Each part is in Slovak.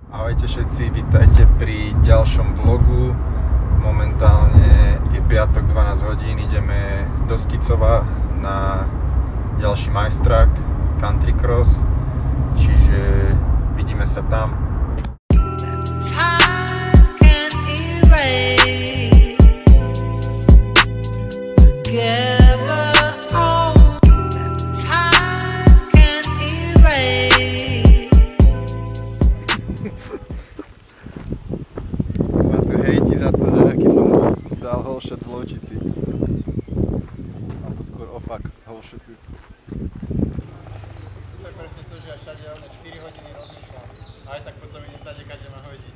Ahojte všetci, vítajte pri ďalšom vlogu. Momentálne je piatok 12 hodín, ideme do Skicova na ďalší majstrák Country Cross, čiže vidíme sa tam. Ma tu hejti za to, že aký som dal holshot v Lovčici. Alebo skôr opak holshotu. To je presne to, že ja všade 4 hodiny rozmýšľam. Aj tak potom idem tady, kde ma hodí.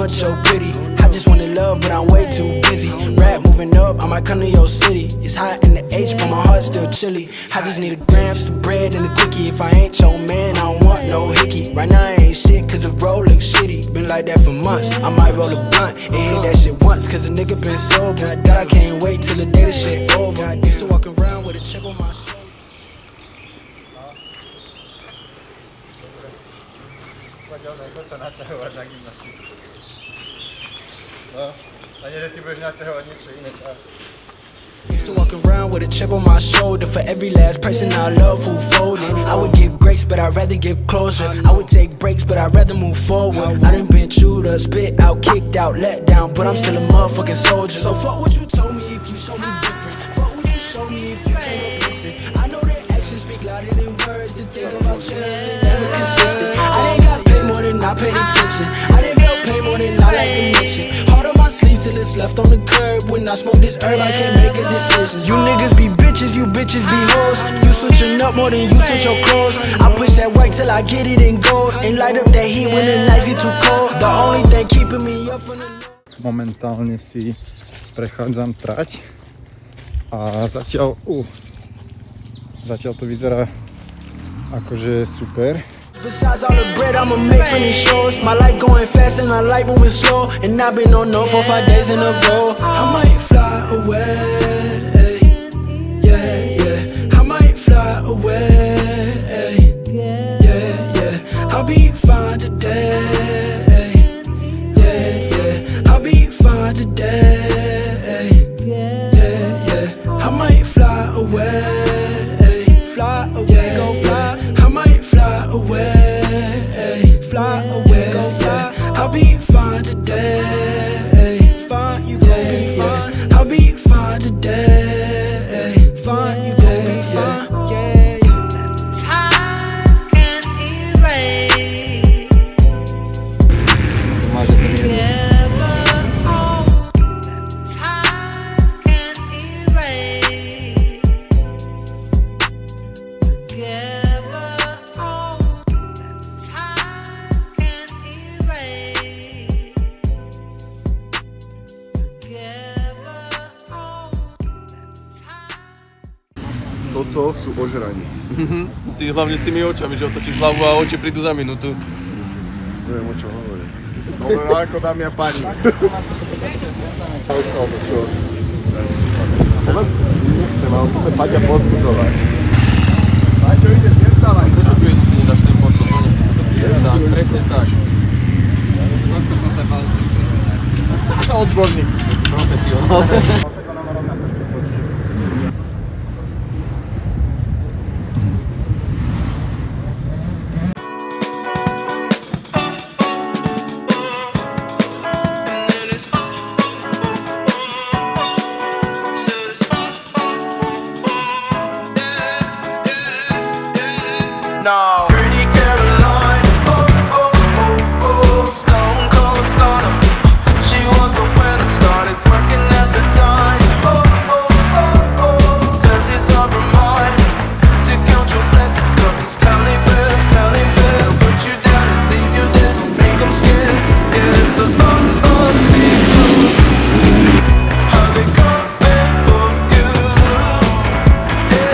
So pretty, I just wanna love, but I'm way too busy. Rap moving up, I might come to your city. It's hot in the H, but my heart's still chilly. I just need a gram, some bread, and a quickie. If I ain't your man, I don't want no hickey. Right now I ain't shit, cause the road looks shitty. Been like that for months, I might roll a blunt and hit that shit once, cause a nigga been sober. God, I can't wait till the day the shit over. I used to walk around with a chip on my shoulder. Used to walk around with a chip on my shoulder. For every last person I love who folded, I would give grace, but I'd rather give closure. I would take breaks, but I'd rather move forward. I done been chewed up, spit out, kicked out, let down, but I'm still a motherfucking soldier. So fuck what you told me if you show me different. Fuck what you showed me if you can't listen. I know that actions speak louder than words. To think about change, they never consistent. I didn't got paid more than I paid attention. I didn't feel pain more than I like to mention. Hard on my sleeve till it's left on the curb. When I smoke this herb, I can't make a decision. You niggas be bitches, you bitches be hoes. You switching up more than you switch your clothes. I push that white till I get it in gold, and light up that heat when the nights get too cold. The only thing keeping me up from the Momentálne si prechádzam trať a zatiaľ to vyzerá akože super. Besides all the bread I'ma make from these shows, my life going fast and my life moving slow, and I've been on no for 5 days in a row. I might fly away, yeah, yeah. I might fly away, yeah, yeah. I'll be fine today, yeah, yeah. I'll be fine today, yeah, yeah. I might fly away, go fly. I might fly away, go fly. I'll be fine today, fine, you gon' be fine. I'll be fine today, fine, you gon' be fine, yeah, yeah. Time can erase. Toto sú ožraní. Ty hlavne s tými očami, že otočíš hlavu a oči prídu za minútu. Neviem, o čo hovorím. Dobre, ako dámy a páni. Alebo čo? Nechcem, ale poďme Paťa pozbudzovať. Paťo, ideš, nevstávaj. Prečo tu jednu si nedáš ten podklad? Tak, presne tak. Tohto som sa bál zvyknúť. Odborník. Profesionál. No. Pretty Caroline, stone cold stunner. She was a winner, started working at the dine. Serves this on her mind to count your blessings, 'cause it's telling fair. Put you down and leave you there, don't make them scared. Yeah, it's the ugly truth. How they coming for you? Yeah.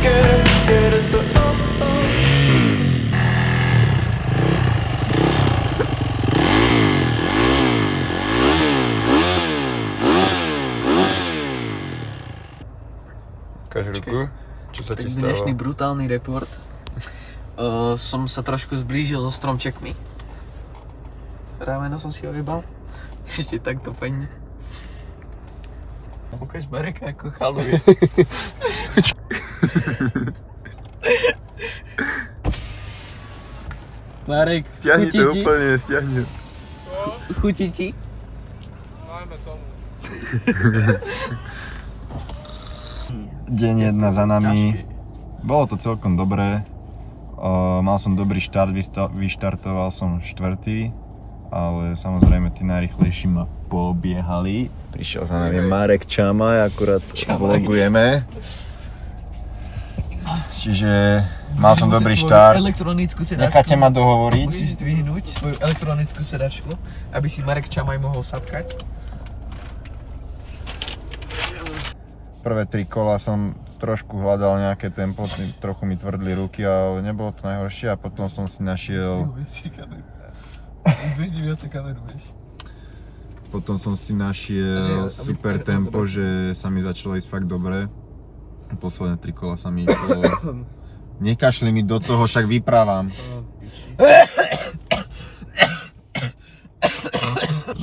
scared. Yeah, that's the Ukáž ruku. Čo sa ti stalo? Dnešný brutálny report. Som sa trošku zblížil so stromčekmi. Rameno som si ojebal. Ešte takto pekne. Ukáž Mareka ako chaluje. Marek, Stiahni chutí to ti? úplne, stiahni. Chutí ti? Najmä tomu. Deň 1 za nami. Bolo to celkom dobré. Mal som dobrý štart, vyštartoval som 4. Ale samozrejme tí najrychlejší ma pobiehali. Prišiel za nami Marek Čamaj, akurát vlogujeme. Čiže mal som dobrý štart. Elektronickú sedačku. Necháte ma dohovoriť. Musíš zdvihnúť svoju elektronickú sedačku, aby si Marek Čamaj mohol sadkať. Prvé 3 kola som trošku hľadal nejaké tempo, trochu mi tvrdli ruky, ale nebolo to najhoršie a potom som si našiel... Zdvihni viac kameru, vieš. Potom som si našiel super tempo, že sa mi začalo ísť fakt dobre. Posledné 3 kola sa mi išlo. Nekašli mi do toho, však vyprávam.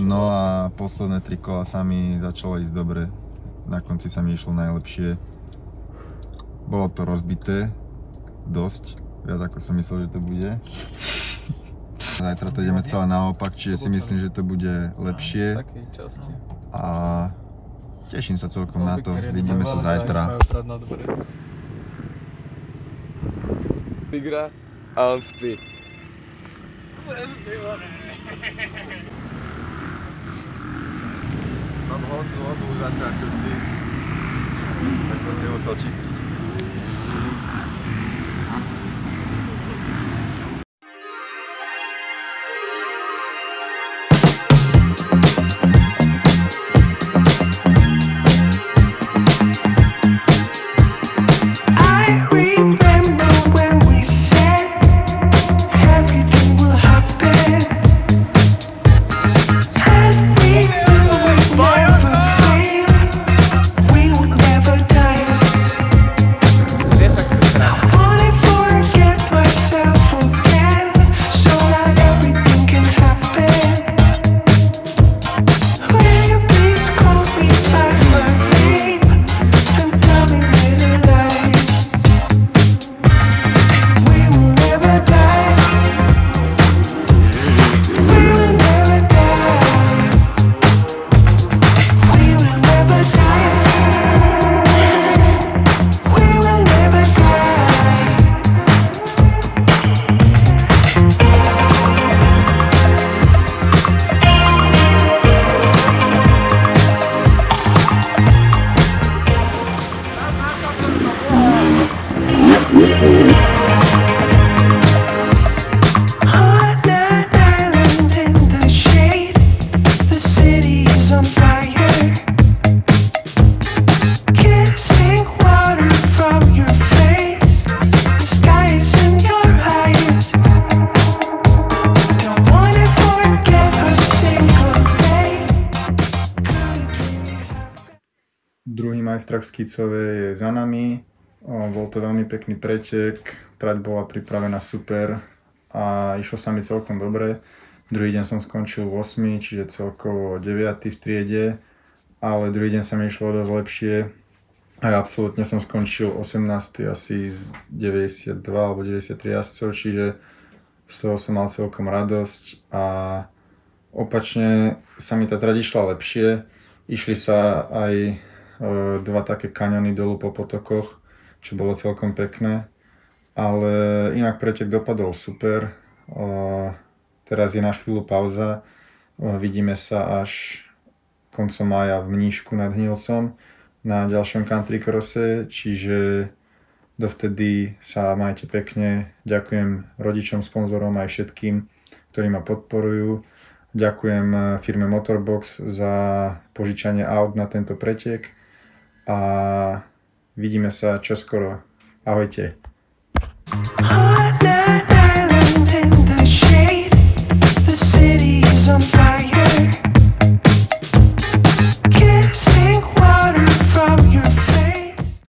No a posledné 3 kola sa mi začalo ísť dobre. Na konci sa mi išlo najlepšie. Bolo to rozbité. Dosť. Viac ako som myslel, že to bude. Zajtra to ideme celé naopak, čiže si myslím, že to bude lepšie. A teším sa celkom na to. Vidíme sa zajtra. Igra a on spí. Mám hodnú obu zase ako vždy. Tak som si musel čistiť. Druhý majstrak v Skicove je za nami. Bol to veľmi pekný pretek, trať bola pripravená super a išlo sa mi celkom dobre. Druhý deň som skončil 8, čiže celkovo 9 v triede, ale druhý deň sa mi išlo dosť lepšie a absolútne som skončil 18 asi z 92 alebo 93 jazdcov, čiže z toho som mal celkom radosť a opačne sa mi tá trať išla lepšie. Išli sa aj dva také kaňony dolu po potokoch, čo bolo celkom pekné, ale inak pretek dopadol super. Teraz je na chvíľu pauza, vidíme sa až koncom mája v Mníšku nad Hnilcom na ďalšom country crosse, čiže dovtedy sa majte pekne. Ďakujem rodičom, sponzorom aj všetkým, ktorí ma podporujú. Ďakujem firme Motorbox za požičanie aut na tento pretek a vidíme sa čoskoro Ahojte. On an island in the shade, the city is on fire.